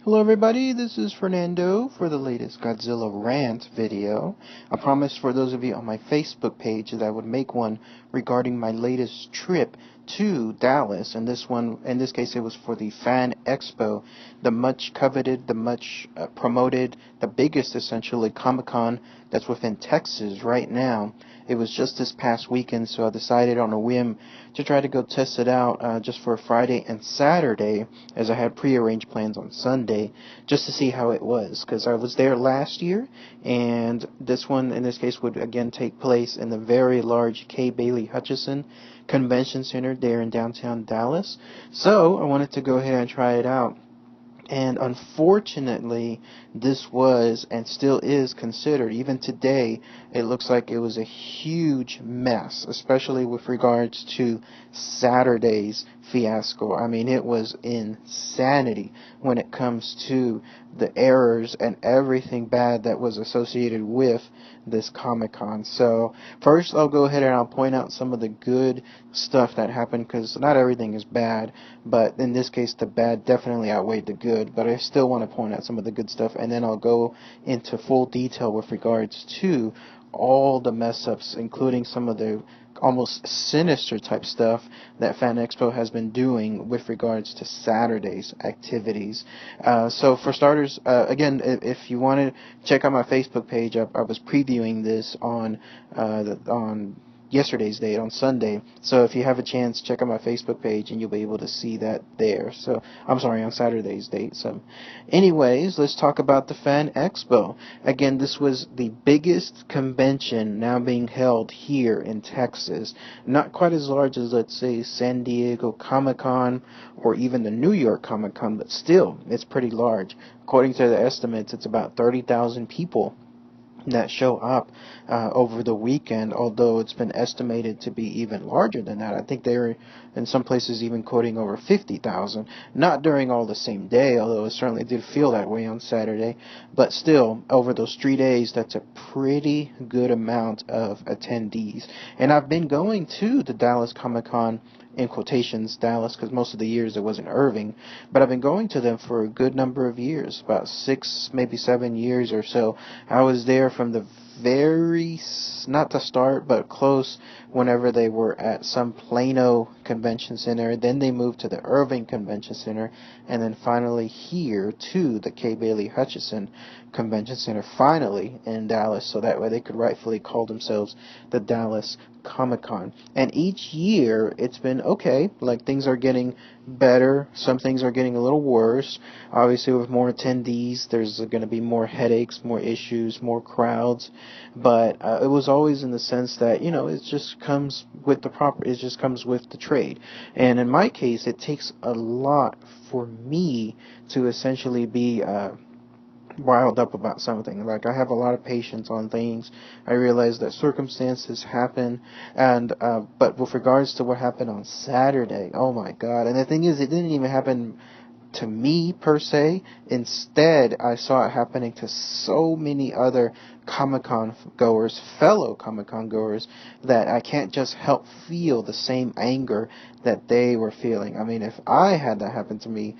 Hello everybody, this is Fernando for the latest Godzilla Rant video. I promised for those of you on my Facebook page that I would make one regarding my latest trip to Dallas, and in this case it was for the Fan Expo, the much coveted, the much promoted, the biggest essentially Comic-Con that's within Texas right now. It was just this past weekend, so I decided on a whim to try to go test it out just for Friday and Saturday, as I had prearranged plans on Sunday, just to see how it was, because I was there last year, and this one, in this case, would again take place in the very large K. Bailey Hutchison Convention Center there in downtown Dallas. So I wanted to go ahead and try it out. And unfortunately, this was and still is considered, even today, it looks like it was a huge mess, especially with regards to Saturday's fiasco. I mean, it was insanity when it comes to the errors and everything bad that was associated with this Comic-Con. So first I'll go ahead and I'll point out some of the good stuff that happened, because not everything is bad, but in this case the bad definitely outweighed the good. But I still want to point out some of the good stuff, and then I'll go into full detail with regards to all the mess ups, including some of the almost sinister type stuff that Fan Expo has been doing with regards to Saturday's activities. So for starters, again, if you want to check out my Facebook page, I was previewing this on yesterday's date, on Sunday. So if you have a chance, check out my Facebook page and you'll be able to see that there. So I'm sorry, on Saturday's date. So anyways, let's talk about the Fan Expo. Again, this was the biggest convention now being held here in Texas. Not quite as large as, let's say, San Diego Comic-Con or even the New York Comic-Con, but still, it's pretty large. According to the estimates, it's about 30,000 people that show up over the weekend, although it's been estimated to be even larger than that. I think they were in some places even quoting over 50,000. Not during all the same day, although it certainly did feel that way on Saturday, but still, over those 3 days, that's a pretty good amount of attendees. And I've been going to the Dallas Comic-Con, in quotations, Dallas, because most of the years it was in Irving, but I've been going to them for a good number of years, about 6, maybe 7 years or so. I was there from the very, not to start, but close, whenever they were at some Plano Convention Center. Then they moved to the Irving Convention Center, and then finally here to the K. Bailey Hutchison Convention Center, finally in Dallas, so that way they could rightfully call themselves the Dallas Comic-Con. And each year it's been okay, like things are getting better, some things are getting a little worse. Obviously with more attendees there's going to be more headaches, more issues, more crowds, but it was always in the sense that, you know, it just comes with the trade. And in my case, it takes a lot for me to essentially be riled up about something. Like, I have a lot of patience on things. I realize that circumstances happen, and but with regards to what happened on Saturday, oh my God! And the thing is, it didn't even happen to me per se. Instead, I saw it happening to so many other Comic-Con goers, fellow Comic-Con goers, that I can't just help feel the same anger that they were feeling. I mean, if I had that happen to me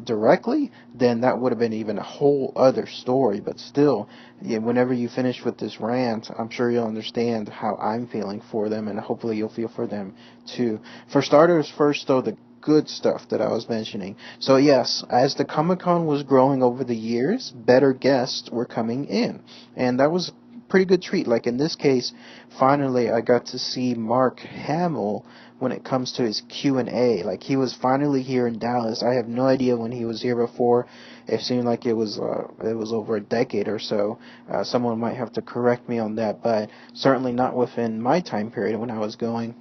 directly, then that would have been even a whole other story. But still, yeah, whenever you finish with this rant, I'm sure you'll understand how I'm feeling for them, and hopefully you'll feel for them too. For starters, first though, the good stuff that I was mentioning. So yes, as the Comic-Con was growing over the years, better guests were coming in, and that was a pretty good treat. Like in this case, finally I got to see Mark Hamill when it comes to his Q&A. Like, he was finally here in Dallas. I have no idea when he was here before. It seemed like it was over a decade or so. Someone might have to correct me on that, but certainly not within my time period when I was going.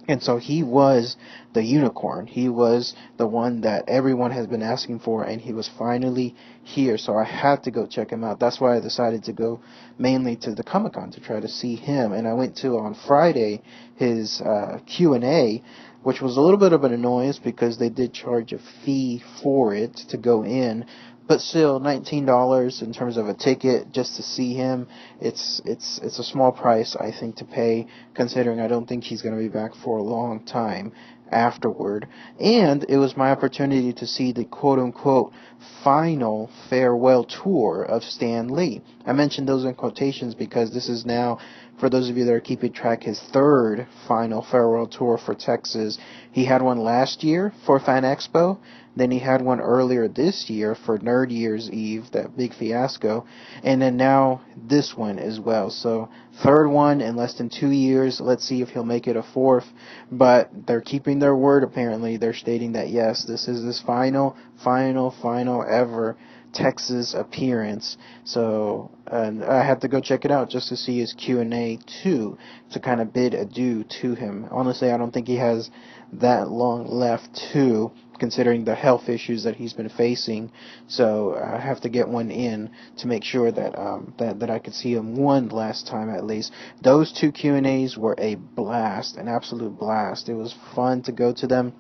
And so he was the unicorn. He was the one that everyone has been asking for, and he was finally here. So I had to go check him out. That's why I decided to go mainly to the Comic-Con to try to see him. And I went to, on Friday, his Q&A, which was a little bit of an annoyance because they did charge a fee for it to go in. But still, $19 in terms of a ticket just to see him, it's a small price, I think, to pay, considering I don't think he's going to be back for a long time. afterward. And it was my opportunity to see the quote-unquote final farewell tour of Stan Lee. I mentioned those in quotations because this is now, for those of you that are keeping track, his third final farewell tour for Texas. He had one last year for Fan Expo. Then he had one earlier this year for Nerd Year's Eve, that big fiasco. And then now this one as well. So third one in less than 2 years. Let's see if he'll make it a fourth. But they're keeping their word apparently. They're stating that yes, this is his final ever Texas appearance. So and I had to go check it out just to see his Q&A too, to kind of bid adieu to him. Honestly, I don't think he has that long left too, considering the health issues that he's been facing. So I have to get one in to make sure that that I could see him one last time at least. Those two Q&As were a blast, an absolute blast. It was fun to go to them.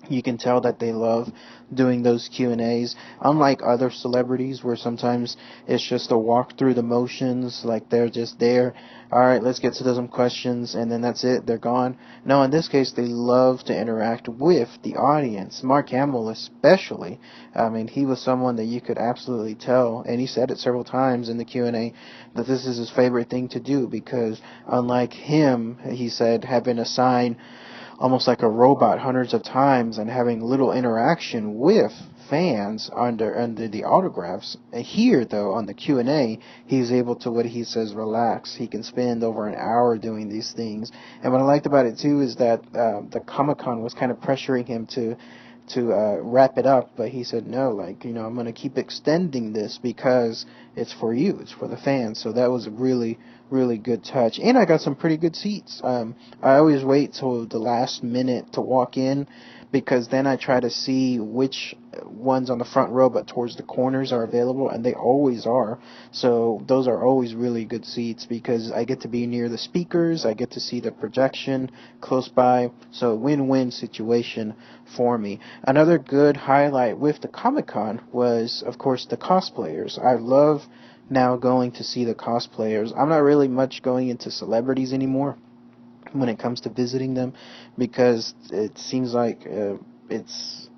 You can tell that they love doing those Q&As, unlike other celebrities where sometimes it's just a walk through the motions, like they're just there, alright, let's get to some questions, and then that's it, they're gone. No, in this case, they love to interact with the audience. Mark Hamill especially. I mean, he was someone that you could absolutely tell, and he said it several times in the Q&A, that this is his favorite thing to do, because unlike him, he said, having a sign almost like a robot hundreds of times and having little interaction with fans under the autographs. Here, though, on the Q&A, he's able to, what he says, relax. He can spend over an hour doing these things. And what I liked about it, too, is that the Comic-Con was kind of pressuring him to wrap it up, but he said no, like, I'm going to keep extending this because it's for you, it's for the fans. So that was a really good touch, and I got some pretty good seats. I always wait till the last minute to walk in, because then I try to see which ones on the front row but towards the corners are available, and they always are. So those are always really good seats because I get to be near the speakers, I get to see the projection close by, so win-win situation for me. Another good highlight with the Comic-Con was, of course, the cosplayers. I love now going to see the cosplayers. I'm not really much going into celebrities anymore when it comes to visiting them, because it seems like it's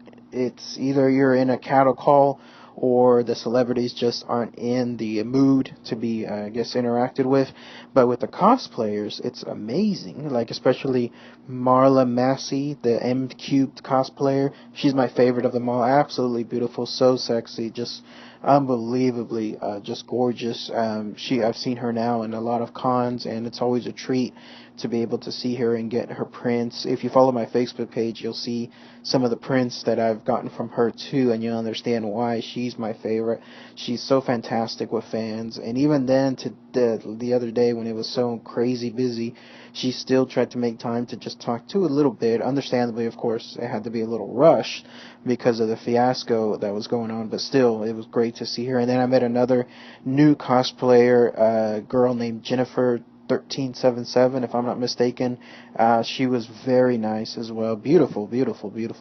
either you're in a cattle call or the celebrities just aren't in the mood to be, I guess, interacted with. But with the cosplayers, it's amazing. Like, especially Marla Massey, the M-Cubed cosplayer. She's my favorite of them all. Absolutely beautiful, so sexy, just unbelievably just gorgeous. I've seen her now in a lot of cons, and it's always a treat to be able to see her and get her prints. If you follow my Facebook page, you'll see some of the prints that I've gotten from her too, and you'll understand why she's my favorite. She's so fantastic with fans, and even then, to the other day when it was so crazy busy, she still tried to make time to just talk to a little bit. Understandably, of course, it had to be a little rushed because of the fiasco that was going on, but still, it was great to see her. And then I met another new cosplayer, a girl named Jennifer 1377, if I'm not mistaken. She was very nice as well. Beautiful,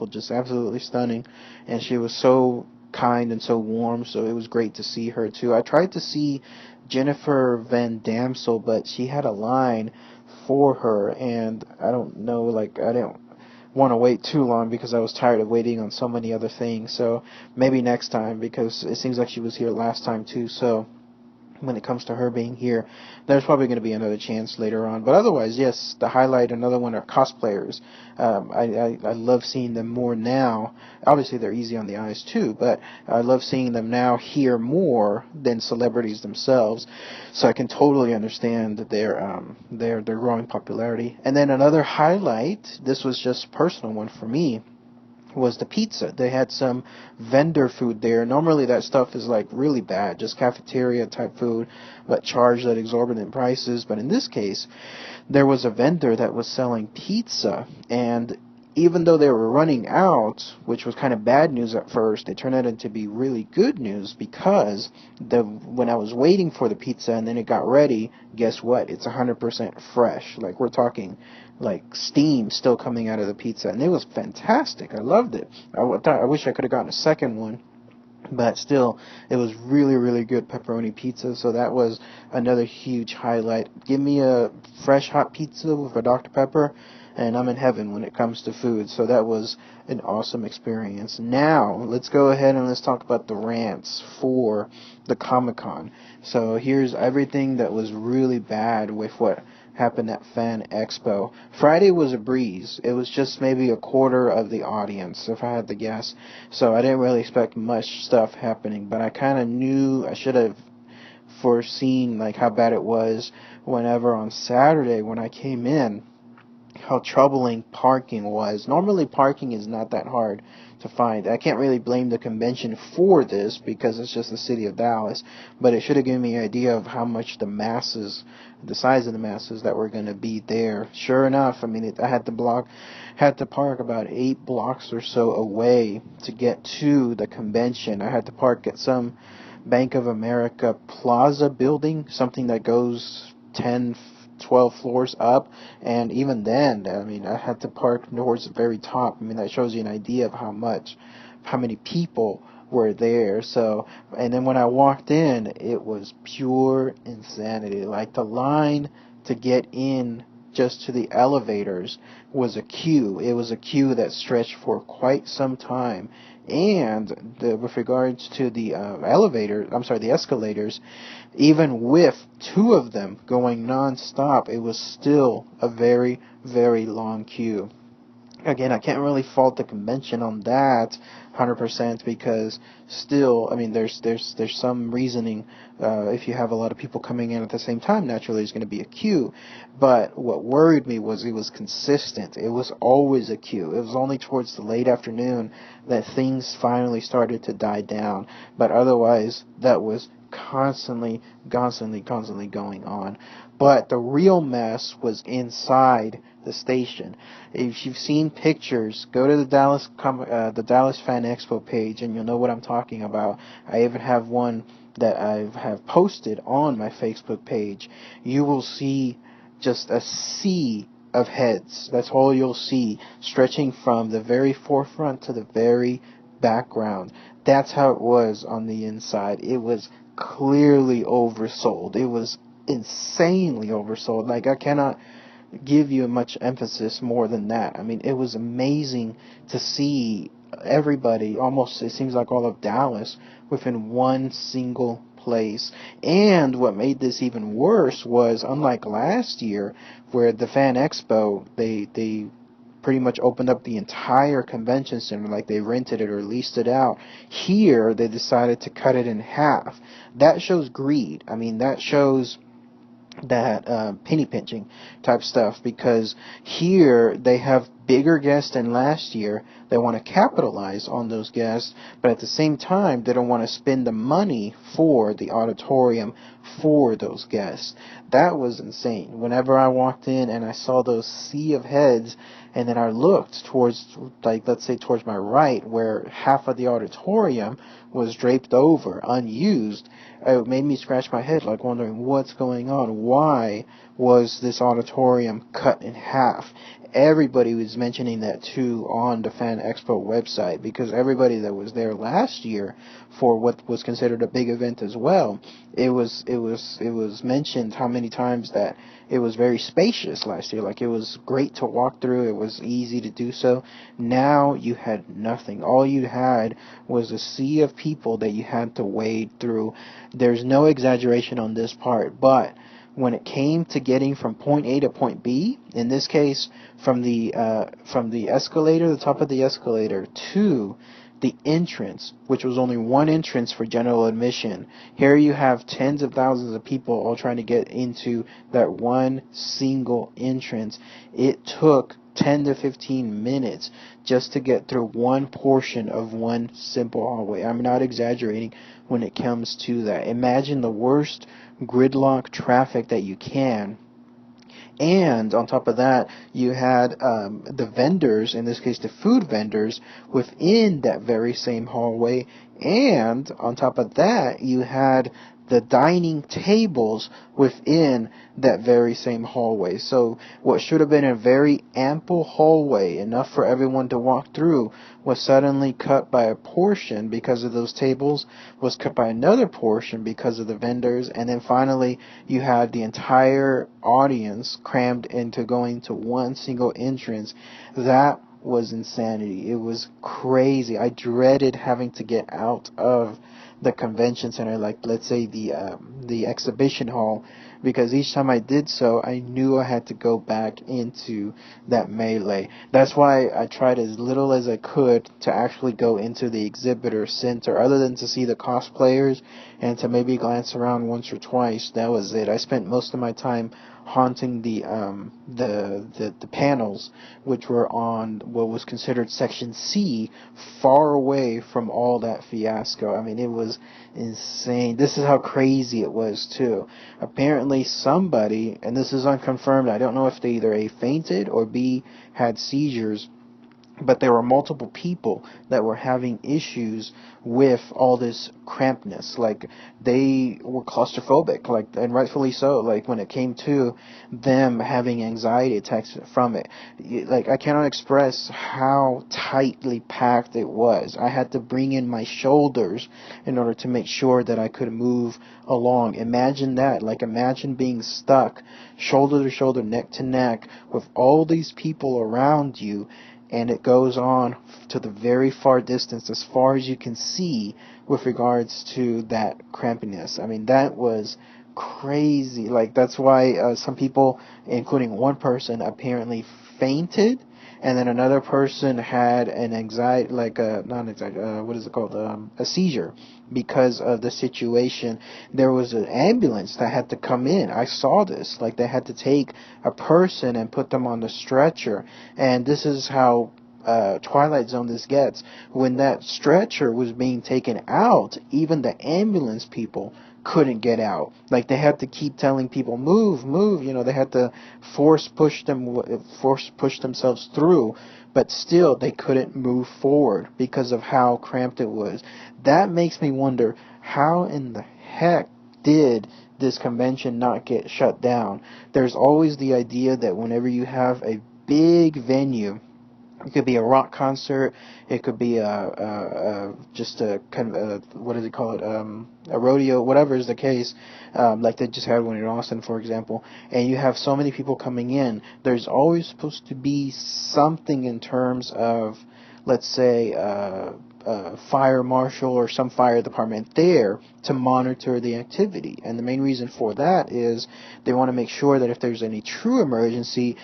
just absolutely stunning. And she was so kind and so warm, so it was great to see her too. I tried to see Jennifer Van Damsel, but she had a line for her, and I don't know, like, I didn't want to wait too long because I was tired of waiting on so many other things. So maybe next time, because it seems like she was here last time too. So when it comes to her being here, there's probably going to be another chance later on. But otherwise, yes, the highlight, another one, are cosplayers. I love seeing them more now. Obviously, they're easy on the eyes too, but I love seeing them now here more than celebrities themselves. So I can totally understand their growing popularity. And then another highlight, this was just a personal one for me, was the pizza. They had some vendor food there. Normally that stuff is like really bad, just cafeteria type food, but charged at exorbitant prices. But in this case, there was a vendor that was selling pizza, and even though they were running out, which was kind of bad news at first, it turned out to be really good news, because when I was waiting for the pizza and then it got ready, guess what? It's 100% fresh. Like, we're talking like steam still coming out of the pizza, and it was fantastic. I loved it. I wish I could have gotten a second one, but still, it was really good pepperoni pizza. So that was another huge highlight. Give me a fresh hot pizza with a Dr. Pepper, and I'm in heaven when it comes to food. So that was an awesome experience. Now, let's go ahead and let's talk about the rants for the Comic-Con. So here's everything that was really bad with what happened at Fan Expo. Friday was a breeze. It was just maybe a quarter of the audience, if I had to guess. So I didn't really expect much stuff happening, but I kind of knew I should have foreseen like how bad it was whenever on Saturday when I came in, how troubling parking was. Normally parking is not that hard to find. I can't really blame the convention for this because it's just the city of Dallas, but it should have given me an idea of how much the size of the masses that were going to be there. Sure enough, I mean, I had to park about 8 blocks or so away to get to the convention. I had to park at some Bank of America Plaza building, something that goes 12 floors up, and even then, I mean, I had to park towards the very top. I mean, that shows you an idea of how many people were there. So, and then when I walked in, it was pure insanity. Like, the line to get in just to the elevators was a queue. It was a queue that stretched for quite some time. And with regards to the the escalators, even with 2 of them going non-stop, it was still a very, very long queue. Again, I can't really fault the convention on that 100% because still, I mean, there's some reasoning. If you have a lot of people coming in at the same time, naturally there's going to be a queue. But what worried me was it was consistent. It was always a queue. It was only towards the late afternoon that things finally started to die down. But otherwise, that was constantly going on. But the real mess was inside the station. If you've seen pictures, go to the Dallas Fan Expo page, and you'll know what I'm talking about. I even have one that I have posted on my Facebook page. You will see just a sea of heads. That's all you'll see, stretching from the very forefront to the very background. That's how it was on the inside. It was clearly oversold. It was insanely oversold. Like, I cannot give you much emphasis more than that. I mean, it was amazing to see everybody, almost it seems like all of Dallas, within one single place. And what made this even worse was, unlike last year, where the Fan Expo, they pretty much opened up the entire convention center, like they rented it or leased it out. Here, they decided to cut it in half. That shows greed. I mean, that shows that penny pinching type stuff, because here they have bigger guests than last year. They want to capitalize on those guests, but at the same time they don't want to spend the money for the auditorium for those guests. That was insane. Whenever I walked in and I saw those sea of heads, and then I looked towards, like, let's say towards my right, where half of the auditorium was draped over, unused, it made me scratch my head, like wondering what's going on. Why was this auditorium cut in half? Everybody was mentioning that too on the Fan Expo website, because everybody that was there last year for what was considered a big event as well, it was mentioned how many times that it was very spacious last year. Like, it was great to walk through. It was easy to do so. Now you had nothing. All you had was a sea of people that you had to wade through. There's no exaggeration on this part, but when it came to getting from point A to point B, in this case from the escalator, the top of the escalator, to the entrance, which was only one entrance for general admission. Here you have tens of thousands of people all trying to get into that one single entrance. It took 10 to 15 minutes just to get through one portion of one simple hallway. I'm not exaggerating when it comes to that. Imagine the worst gridlock traffic that you can. And on top of that, you had the vendors, in this case the food vendors, within that very same hallway. And on top of that, you had the dining tables within that very same hallway. So what should have been a very ample hallway, enough for everyone to walk through, was suddenly cut by a portion because of those tables, was cut by another portion because of the vendors, and then finally you had the entire audience crammed into going to one single entrance. That was insanity. It was crazy. I dreaded having to get out of the convention center, like let's say the exhibition hall, because each time I did so, I knew I had to go back into that melee. That's why I tried as little as I could to actually go into the exhibitor center, other than to see the cosplayers and to maybe glance around once or twice. That was it. I spent most of my time haunting the panels, which were on what was considered section C, far away from all that fiasco. I mean, it was insane. This is how crazy it was too. Apparently somebody, and this is unconfirmed, I don't know if they either A, fainted, or B, had seizures, but there were multiple people that were having issues with all this crampedness. Like, they were claustrophobic, like, and rightfully so. Like, when it came to them having anxiety attacks from it, like, I cannot express how tightly packed it was. I had to bring in my shoulders in order to make sure that I could move along. Imagine that. Like, imagine being stuck shoulder to shoulder, neck to neck, with all these people around you, and it goes on to the very far distance, as far as you can see, with regards to that crampiness. I mean, that was crazy. Like, that's why some people, including one person, apparently fainted, and then another person had an anxiety, like a, not anxiety, what is it called, a seizure, because of the situation. There was an ambulance that had to come in. I saw this. Like, they had to take a person and put them on the stretcher, and this is how Twilight Zone this gets. When that stretcher was being taken out, even the ambulance people couldn't get out. Like, they had to keep telling people, move, move. You know, they had to force push themselves through, but still they couldn't move forward because of how cramped it was. That makes me wonder, how in the heck did this convention not get shut down? There's always the idea that whenever you have a big venue, it could be a rock concert, it could be just a kind of what do they call it, a rodeo, whatever is the case, like they just had one in Austin, for example, and you have so many people coming in. There's always supposed to be something in terms of, let's say, fire marshal or some fire department there to monitor the activity. And the main reason for that is they want to make sure that if there's any true emergency,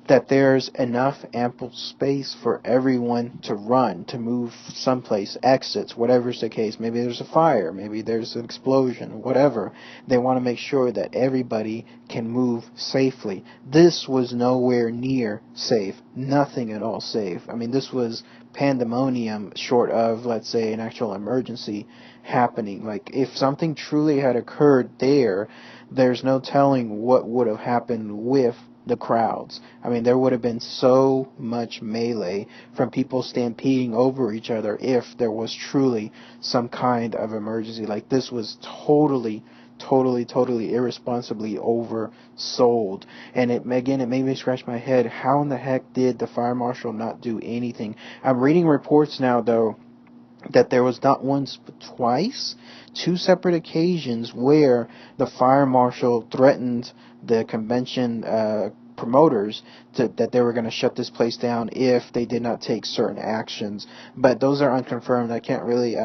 that there's enough ample space for everyone to run, to move someplace, exits, whatever's the case. Maybe there's a fire, maybe there's an explosion, whatever. They want to make sure that everybody can move safely. This was nowhere near safe. Nothing at all safe. I mean, this was pandemonium short of, let's say, an actual emergency happening. Like, if something truly had occurred there, there's no telling what would have happened with the crowds. I mean, there would have been so much melee from people stampeding over each other if there was truly some kind of emergency. Like, this was totally irresponsibly oversold. And it made me scratch my head. How in the heck did the fire marshal not do anything? I'm reading reports now, though, that there was not once but twice, two separate occasions, where the fire marshal threatened the convention promoters that they were going to shut this place down if they did not take certain actions. But those are unconfirmed. I can't really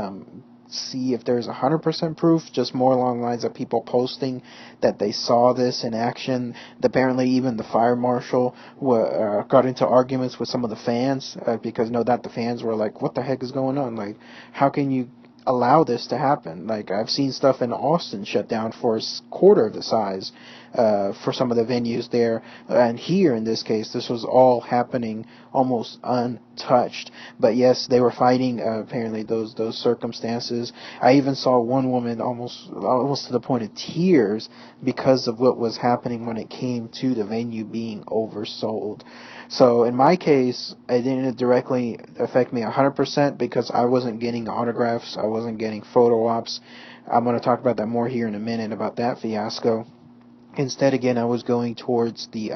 see if there's 100% proof, just more along the lines of people posting that they saw this in action. Apparently even the fire marshal got into arguments with some of the fans because no doubt the fans were like, what the heck is going on? Like, how can you allow this to happen? Like, I've seen stuff in Austin shut down for a quarter of the size for some of the venues there. And here, in this case, this was all happening almost untouched. But yes, they were fighting apparently those circumstances. I even saw one woman almost to the point of tears because of what was happening when it came to the venue being oversold. So in my case, it didn't directly affect me 100% because I wasn't getting autographs, I wasn't getting photo ops. I'm going to talk about that more here in a minute about that fiasco. Instead, again, I was going towards the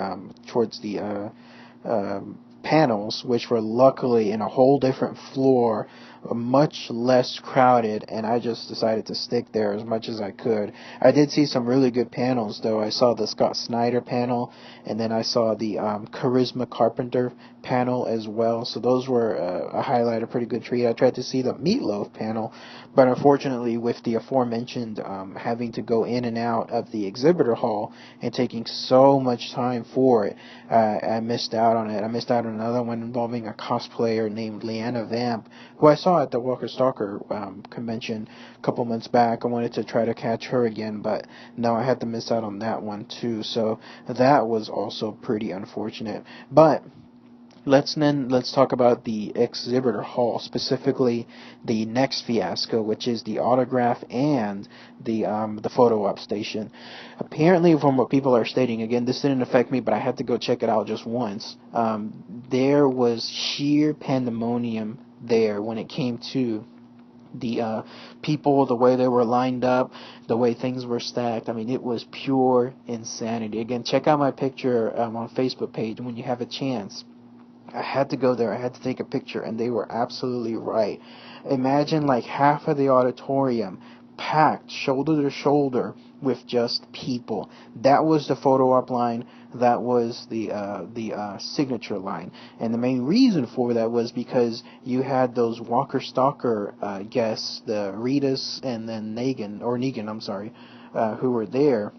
panels, which were luckily in a whole different floor, much less crowded, and I just decided to stick there as much as I could. I did see some really good panels, though. I saw the Scott Snyder panel, and then I saw the Charisma Carpenter panel as well, so those were a highlight, a pretty good treat. I tried to see the Meatloaf panel, but unfortunately, with the aforementioned having to go in and out of the exhibitor hall and taking so much time for it, I missed out on it. I missed out on another one involving a cosplayer named Leanna Vamp, who I saw at the Walker Stalker convention a couple months back. I wanted to try to catch her again, but no, I had to miss out on that one too. So that was also pretty unfortunate. But let's talk about the exhibitor hall, specifically the next fiasco, which is the autograph and the photo op station. Apparently, from what people are stating, again, this didn't affect me, but I had to go check it out just once. There was sheer pandemonium there when it came to the people, the way they were lined up, the way things were stacked. I mean, it was pure insanity. Again, check out my picture on Facebook page when you have a chance. I had to go there. I had to take a picture, and they were absolutely right. Imagine like half of the auditorium packed shoulder to shoulder with just people. That was the photo op line. That was the signature line. And the main reason for that was because you had those Walker Stalker guests, the Ritas and then Negan, I'm sorry, who were there.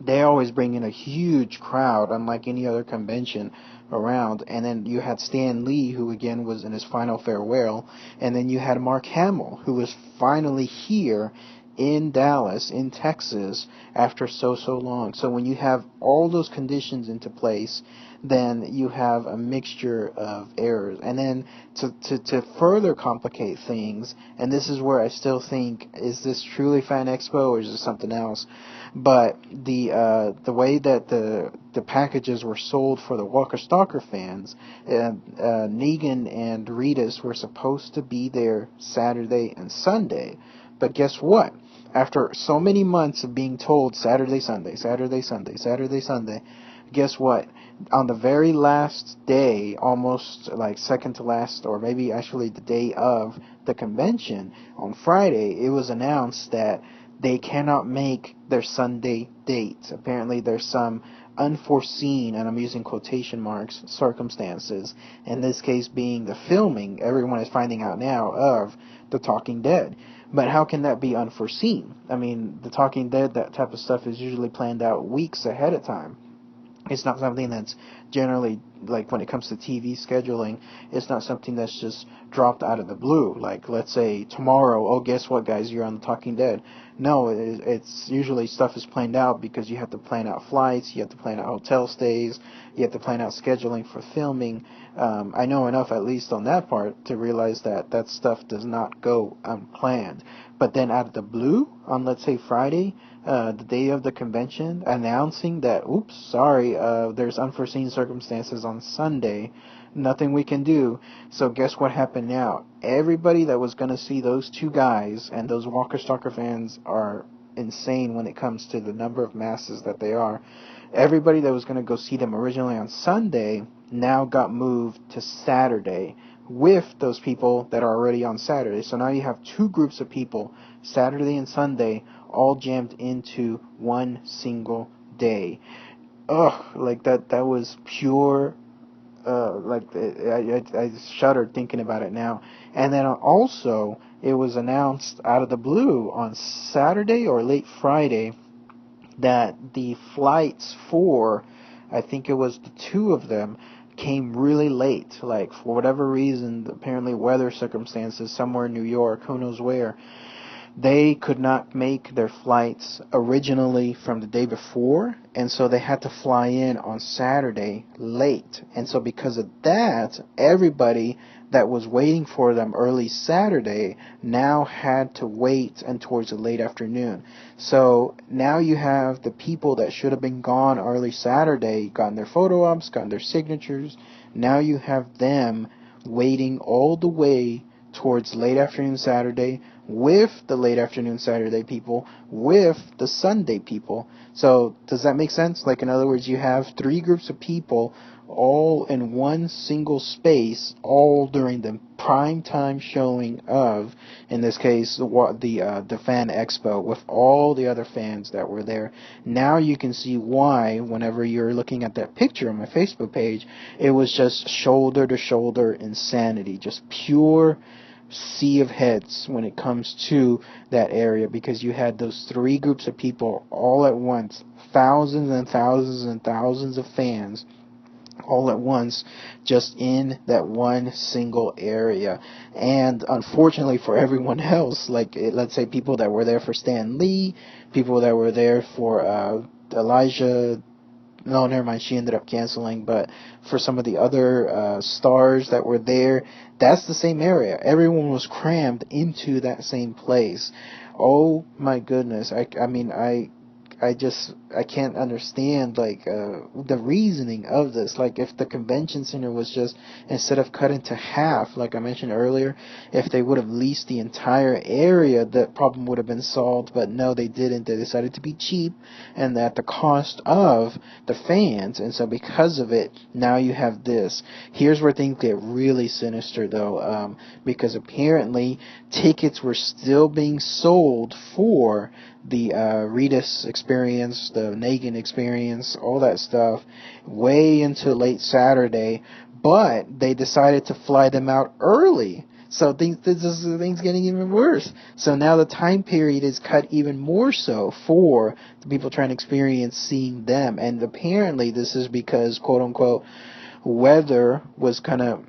They always bring in a huge crowd, unlike any other convention around. And then you had Stan Lee, who again was in his final farewell. And then you had Mark Hamill, who was finally here in Dallas, in Texas, after so long. So when you have all those conditions into place, then you have a mixture of errors. And then to further complicate things, and this is where I still think, is this truly Fan Expo or is this something else? But the way that the packages were sold for the Walker Stalker fans, Negan and Ritas were supposed to be there Saturday and Sunday. But guess what? After so many months of being told Saturday, Sunday, Saturday, Sunday, Saturday, Sunday, guess what? On the very last day, almost like second to last, or maybe actually the day of the convention, on Friday, it was announced that they cannot make their Sunday date. Apparently there's some unforeseen, and I'm using quotation marks, circumstances, in this case being the filming, everyone is finding out now, of The Talking Dead. But how can that be unforeseen? I mean, The Talking Dead, that type of stuff is usually planned out weeks ahead of time. It's not something that's generally, like when it comes to TV scheduling, it's not something that's just dropped out of the blue. Like, let's say tomorrow, oh, guess what, guys, you're on The Talking Dead. No, it's usually stuff is planned out because you have to plan out flights, you have to plan out hotel stays, you have to plan out scheduling for filming. I know enough, at least on that part, to realize that that stuff does not go unplanned. But then out of the blue, on let's say Friday, the day of the convention, announcing that, oops, sorry, there's unforeseen circumstances on Sunday, nothing we can do. So guess what happened now? Everybody that was going to see those two guys, and those Walker Stalker fans are insane when it comes to the number of masses that they are. Everybody that was going to go see them originally on Sunday now got moved to Saturday with those people that are already on Saturday. So now you have two groups of people, Saturday and Sunday, all jammed into one single day. Ugh, like that was pure, I shuddered thinking about it now. And then also, it was announced out of the blue on Saturday or late Friday that the flights for, I think it was the two of them, came really late. Like, for whatever reason, apparently weather circumstances somewhere in New York, who knows where, They could not make their flights originally from the day before, and so they had to fly in on Saturday late. And so because of that, everybody that was waiting for them early Saturday now had to wait and towards the late afternoon. So now you have the people that should have been gone early Saturday, gotten their photo ops, gotten their signatures. Now you have them waiting all the way towards late afternoon Saturday with the late afternoon Saturday people, with the Sunday people. So does that make sense? Like, in other words, you have three groups of people all in one single space, all during the prime time showing of, in this case, the Fan Expo, with all the other fans that were there. Now you can see why, whenever you're looking at that picture on my Facebook page, it was just shoulder to shoulder insanity, just pure sea of heads when it comes to that area, because you had those three groups of people all at once, thousands and thousands and thousands of fans all at once, just in that one single area. And unfortunately for everyone else, like, let's say people that were there for Stan Lee, people that were there for Elijah, no, never mind, she ended up canceling, but for some of the other stars that were there, that's the same area. Everyone was crammed into that same place. Oh my goodness. I can't understand, like, the reasoning of this. Like, if the convention center was just, instead of cut into half, like I mentioned earlier, if they would have leased the entire area, that problem would have been solved. But no, they didn't. They decided to be cheap and at the cost of the fans. And so because of it, now you have this. Here's where things get really sinister, though, because apparently tickets were still being sold for the Redis experience, the Negan experience, all that stuff, way into late Saturday, but they decided to fly them out early. So things getting even worse. So now the time period is cut even more so for the people trying to experience seeing them. And apparently this is because, quote unquote, weather was gonna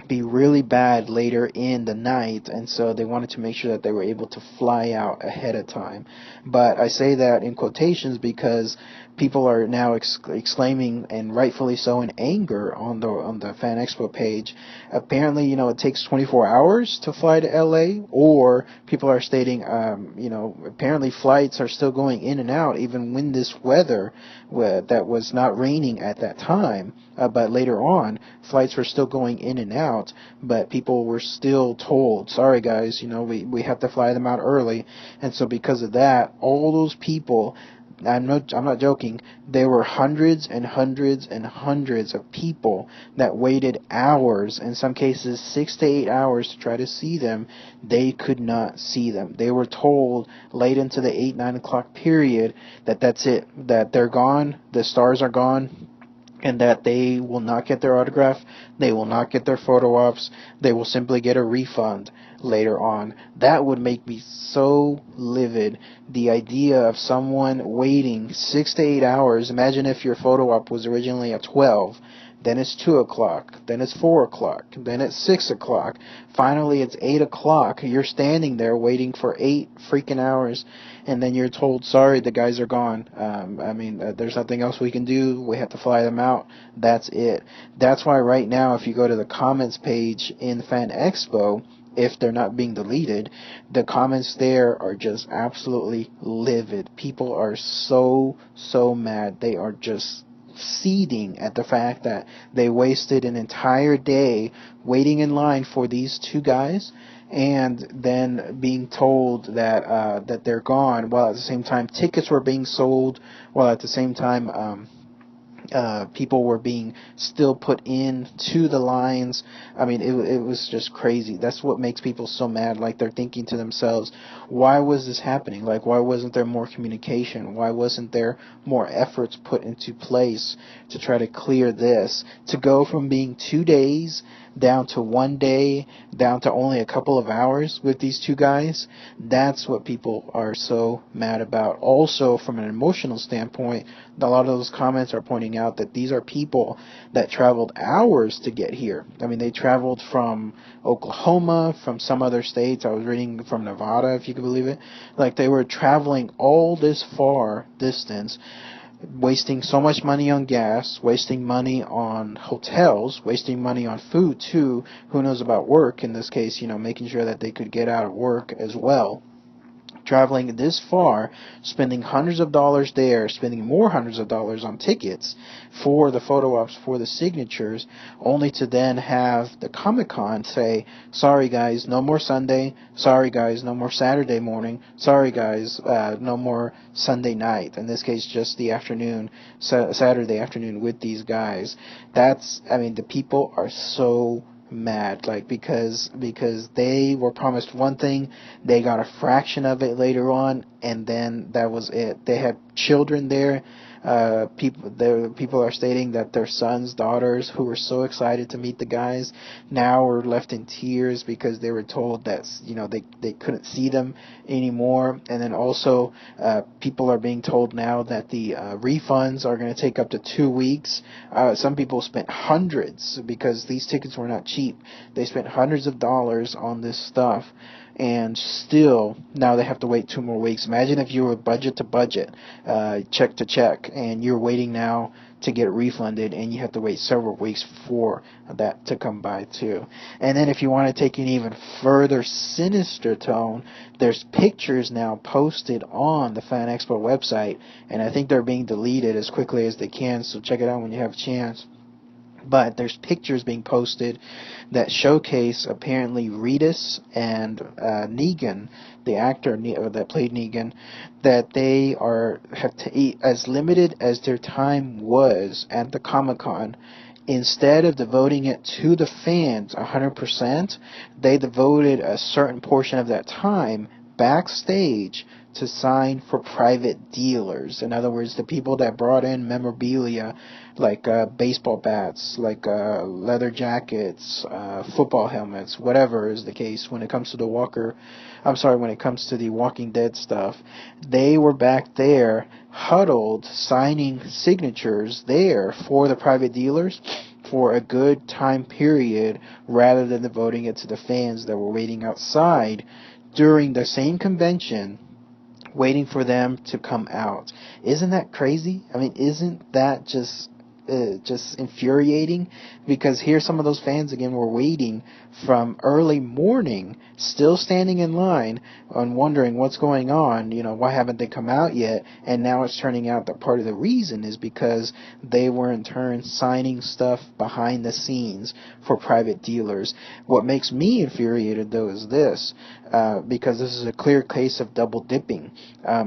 be really bad later in the night, and so they wanted to make sure that they were able to fly out ahead of time. But I say that in quotations because people are now exclaiming, and rightfully so, in anger on the Fan Expo page. Apparently, it takes 24 hours to fly to LA, or people are stating, apparently flights are still going in and out even when this weather that was not raining at that time, but later on flights were still going in and out, but people were still told, sorry guys, we have to fly them out early. And so because of that, all those people, I'm not joking, there were hundreds and hundreds and hundreds of people that waited hours, in some cases 6 to 8 hours, to try to see them. They could not see them. They were told late into the 8-9 o'clock period that that's it, that they're gone, the stars are gone, and that they will not get their autograph, they will not get their photo ops, they will simply get a refund later on. That would make me so livid. The idea of someone waiting 6 to 8 hours. Imagine if your photo op was originally at 12, then it's 2 o'clock, then it's 4 o'clock, then it's 6 o'clock, finally it's 8 o'clock. You're standing there waiting for 8 freaking hours, and then you're told, sorry, the guys are gone. There's nothing else we can do. We have to fly them out. That's it. That's why right now, if you go to the comments page in Fan Expo, if they're not being deleted, the comments there are just absolutely livid. People are so mad. They are just seething at the fact that they wasted an entire day waiting in line for these two guys, and then being told that they're gone, while at the same time tickets were being sold, while at the same time people were being still put into the lines. It was just crazy. That's what makes people so mad. Like, they're thinking to themselves, why was this happening? Like, why wasn't there more communication? Why wasn't there more efforts put into place to try to clear this? To go from being 2 days down to 1 day, down to only a couple of hours with these two guys, that's what people are so mad about. Also, from an emotional standpoint, a lot of those comments are pointing out that these are people that traveled hours to get here. I mean, they traveled from Oklahoma, from some other states. I was reading from Nevada, if you can believe it. Like, they were traveling all this far distance, wasting so much money on gas, wasting money on hotels, wasting money on food too. Who knows about work in this case, making sure that they could get out of work as well. Traveling this far, spending hundreds of dollars there, spending more hundreds of dollars on tickets for the photo ops, for the signatures, only to then have the Comic-Con say, sorry guys, no more Sunday, sorry guys, no more Saturday morning, sorry guys, no more Sunday night, in this case just the afternoon, Saturday afternoon with these guys. The people are so mad, like, because they were promised one thing, they got a fraction of it later on, and then that was it. They had children there. People are stating that their sons, daughters, who were so excited to meet the guys, now were left in tears because they were told that they couldn't see them anymore. And then also people are being told now that the refunds are going to take up to 2 weeks. Some people spent hundreds, because these tickets were not cheap. They spent hundreds of dollars on this stuff, and still now they have to wait 2 more weeks. Imagine if you were budget to budget, check to check, and you're waiting now to get refunded, and you have to wait several weeks for that to come by too. And then if you want to take an even further sinister tone, there's pictures now posted on the Fan Expo website, and I think they're being deleted as quickly as they can, so check it out when you have a chance. But there's pictures being posted that showcase apparently Reedus and Negan, the actor that played Negan, that they have to eat as limited as their time was at the Comic-Con. Instead of devoting it to the fans 100%, they devoted a certain portion of that time backstage to sign for private dealers. In other words, the people that brought in memorabilia like baseball bats, like leather jackets, football helmets, whatever is the case when it comes to the Walking Dead stuff. They were back there huddled signing signatures there for the private dealers for a good time period, rather than devoting it to the fans that were waiting outside during the same convention, waiting for them to come out. Isn't that crazy? I mean, isn't that just infuriating? Because here some of those fans again were waiting from early morning, still standing in line and wondering what's going on, why haven't they come out yet? And now it's turning out that part of the reason is because they were in turn signing stuff behind the scenes for private dealers. What makes me infuriated though is this, because this is a clear case of double dipping.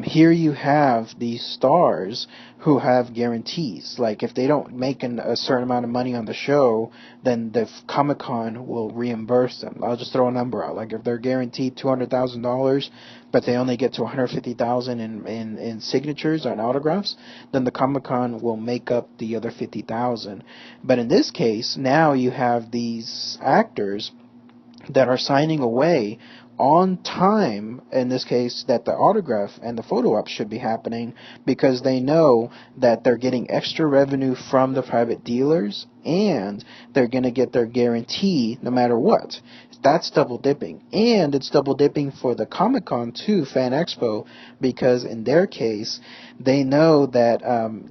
Here you have these stars who have guarantees. Like, if they don't make a certain amount of money on the show, then the Comic-Con will reimburse them. I'll just throw a number out. Like, if they're guaranteed $200,000, but they only get to $150,000 in signatures and autographs, then the Comic-Con will make up the other $50,000. But in this case, now you have these actors that are signing away on time, in this case, that the autograph and the photo op should be happening, because they know that they're getting extra revenue from the private dealers, and they're going to get their guarantee no matter what. That's double dipping. And it's double dipping for the Comic-Con too, Fan Expo, because in their case, they know that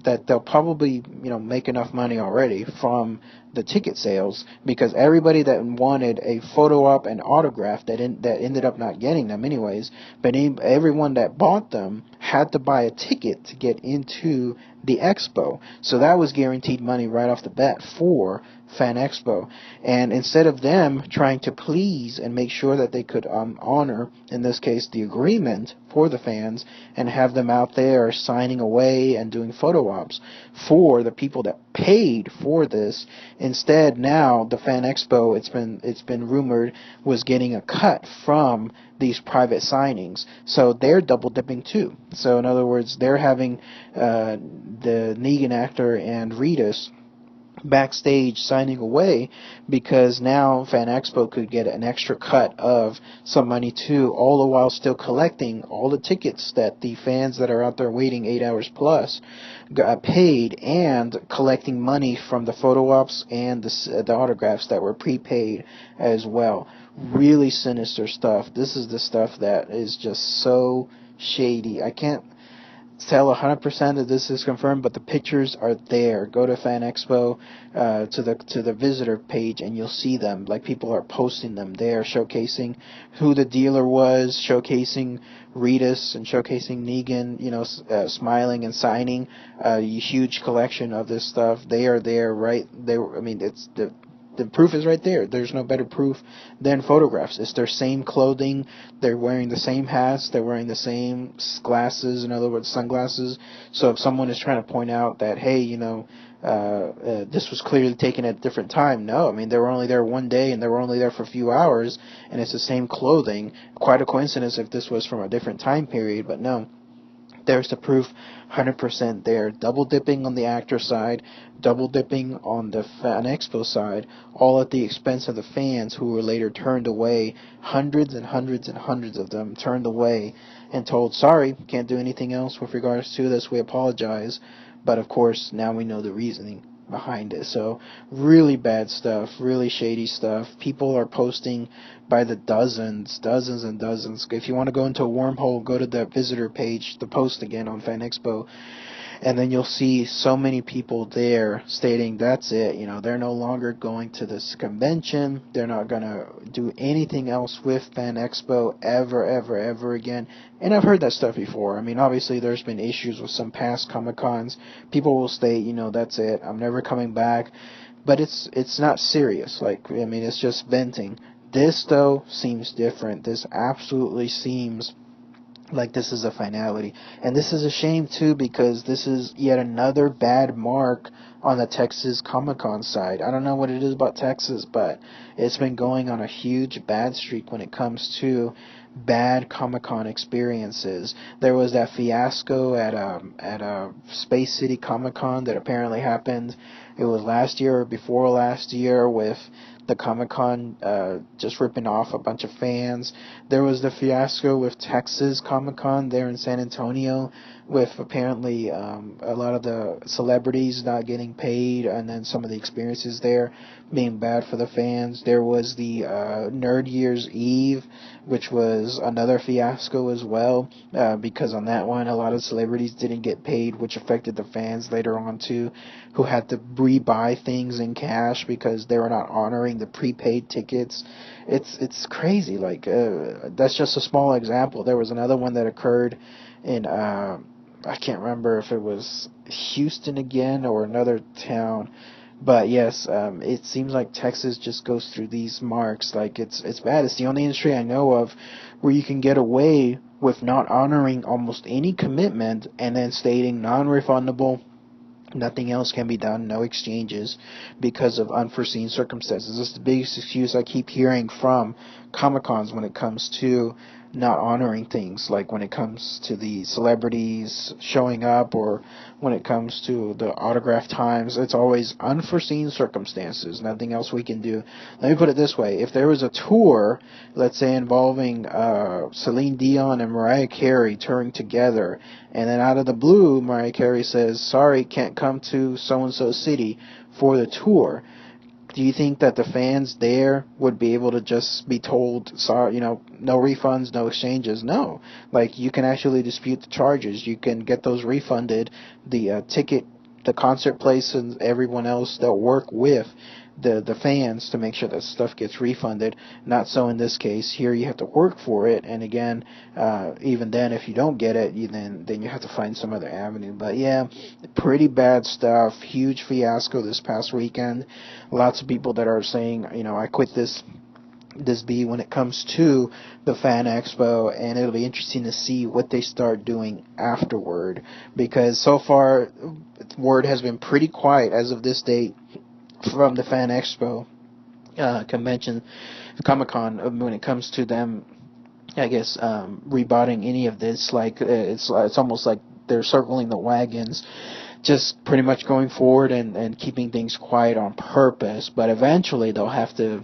that they'll probably make enough money already from the ticket sales, because everybody that wanted a photo op and autograph that ended up not getting them anyways, but everyone that bought them had to buy a ticket to get into the expo. So that was guaranteed money right off the bat for Fan Expo. And instead of them trying to please and make sure that they could honor, in this case, the agreement for the fans, and have them out there signing away and doing photo ops for the people that paid for this, instead now the Fan Expo, it's been rumored, was getting a cut from these private signings. So they're double dipping too. So in other words, they're having the Negan actor and Reedus backstage signing away, because now Fan Expo could get an extra cut of some money too, all the while still collecting all the tickets that the fans that are out there waiting 8 hours plus got paid, and collecting money from the photo ops and the autographs that were prepaid as well. Really sinister stuff. This is the stuff that is just so shady. I can't tell 100% that this is confirmed, but the pictures are there. Go to Fan Expo, to the visitor page, and you'll see them. Like, people are posting them there, showcasing who the dealer was, showcasing Ritas and showcasing Negan, smiling and signing a huge collection of this stuff. They are there, right? I mean, it's the proof is right there. There's no better proof than photographs. It's their same clothing. They're wearing the same hats. They're wearing the same glasses, in other words, sunglasses. So if someone is trying to point out that, hey, this was clearly taken at a different time, no. I mean, they were only there one day, and they were only there for a few hours, and it's the same clothing. Quite a coincidence if this was from a different time period, but no. There's the proof, 100% there. Double dipping on the actor side, double dipping on the Fan Expo side, all at the expense of the fans, who were later turned away. Hundreds and hundreds and hundreds of them turned away and told, sorry, can't do anything else with regards to this, we apologize. But of course, now we know the reasoning behind it. So really bad stuff, really shady stuff. People are posting by the dozens and dozens. If you want to go into a wormhole, go to the visitor page, the post again on Fan Expo, and then you'll see so many people there stating that's it. They're no longer going to this convention. They're not going to do anything else with Fan Expo ever again. And I've heard that stuff before. I mean, obviously there's been issues with some past Comic-Cons. People will state, that's it. I'm never coming back. But it's not serious. It's just venting. This, though, seems different. This absolutely seems like this is a finality. And this is a shame, too, because this is yet another bad mark on the Texas Comic-Con side. I don't know what it is about Texas, but it's been going on a huge bad streak when it comes to bad Comic-Con experiences. There was that fiasco at Space City Comic-Con that apparently happened. It was last year or before last year, with the Comic-Con just ripping off a bunch of fans. There was the fiasco with Texas Comic-Con there in San Antonio, with apparently a lot of the celebrities not getting paid, and then some of the experiences there being bad for the fans. There was the Nerd Year's Eve, which was another fiasco as well, because on that one a lot of celebrities didn't get paid, which affected the fans later on too, who had to rebuy things in cash because they were not honoring the prepaid tickets. It's crazy. That's just a small example. There was another one that occurred in I can't remember if it was Houston again or another town. But yes, it seems like Texas just goes through these marks. It's bad. It's the only industry I know of where you can get away with not honoring almost any commitment and then stating non-refundable. Nothing else can be done, no exchanges, because of unforeseen circumstances. This is the biggest excuse I keep hearing from Comic-Cons when it comes to not honoring things, like when it comes to the celebrities showing up, or when it comes to the autograph times. It's always unforeseen circumstances, nothing else we can do. Let me put it this way: if there was a tour, let's say involving Celine Dion and Mariah Carey touring together, and then out of the blue Mariah Carey says, sorry, can't come to so-and-so city for the tour, do you think that the fans there would be able to just be told, sorry, no refunds, no exchanges? No. You can actually dispute the charges. You can get those refunded. The ticket, the concert place, and everyone else that work with the fans to make sure that stuff gets refunded. Not so in this case. Here you have to work for it, and again, even then, if you don't get it, then you have to find some other avenue. But yeah, pretty bad stuff. Huge fiasco this past weekend. Lots of people that are saying, I quit this be when it comes to the Fan Expo, and it'll be interesting to see what they start doing afterward, because so far word has been pretty quiet as of this date from the Fan Expo convention, Comic-Con, when it comes to them, I guess, rebutting any of this. It's almost like they're circling the wagons just pretty much going forward and keeping things quiet on purpose. But eventually they'll have to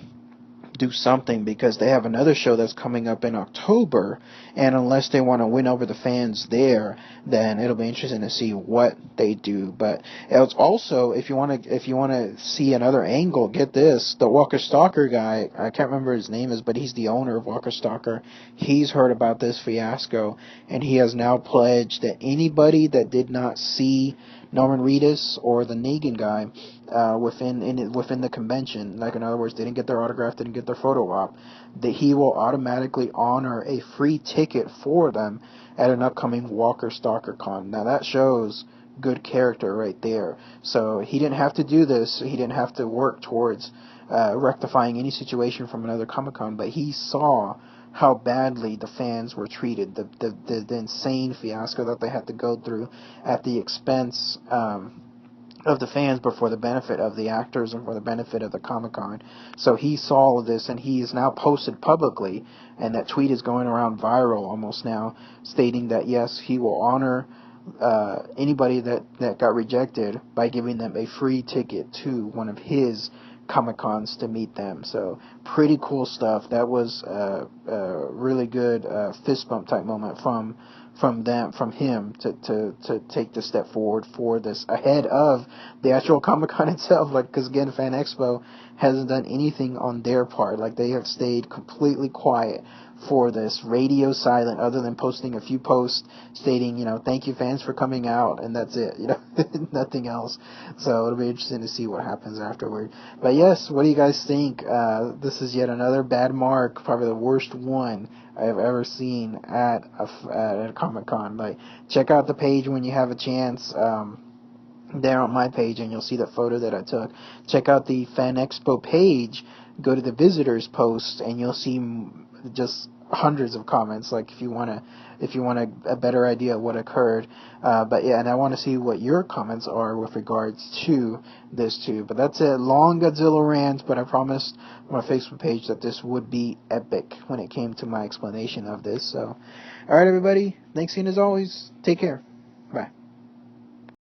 do something, because they have another show that's coming up in October, and unless they want to win over the fans there, then it'll be interesting to see what they do. But it's also, if you want to see another angle, get this: the Walker Stalker guy, I can't remember his name is, but he's the owner of Walker Stalker. He's heard about this fiasco, and he has now pledged that anybody that did not see Norman Reedus or the Negan guy within the convention, like in other words, they didn't get their autograph, didn't get their photo op, that he will automatically honor a free ticket for them at an upcoming Walker Stalker Con. Now that shows good character right there. So he didn't have to do this. He didn't have to work towards rectifying any situation from another Comic-Con, but he saw how badly the fans were treated, the insane fiasco that they had to go through at the expense of the fans, but for the benefit of the actors and for the benefit of the Comic-Con. So he saw this, and he is now posted publicly, and that tweet is going around viral almost now, stating that yes, he will honor anybody that got rejected by giving them a free ticket to one of his Comic-Cons to meet them. So pretty cool stuff. That was a really good fist bump type moment from him to take the step forward for this ahead of the actual Comic-Con itself. Like, because again, Fan Expo hasn't done anything on their part. Like, they have stayed completely quiet for this, radio silent, other than posting a few posts stating, thank you fans for coming out, and that's it, nothing else. So it'll be interesting to see what happens afterward. But yes, what do you guys think? This is yet another bad mark, probably the worst one I've ever seen at a Comic-Con. Like, check out the page when you have a chance. There on my page, and you'll see the photo that I took. Check out the Fan Expo page. Go to the visitors post, and you'll see just hundreds of comments. Like, if you want a better idea of what occurred. But yeah, and I want to see what your comments are with regards to this too. But that's it. Long Godzilla rant, but I promised on my Facebook page that this would be epic when it came to my explanation of this. So, all right, everybody. Thanks again as always. Take care.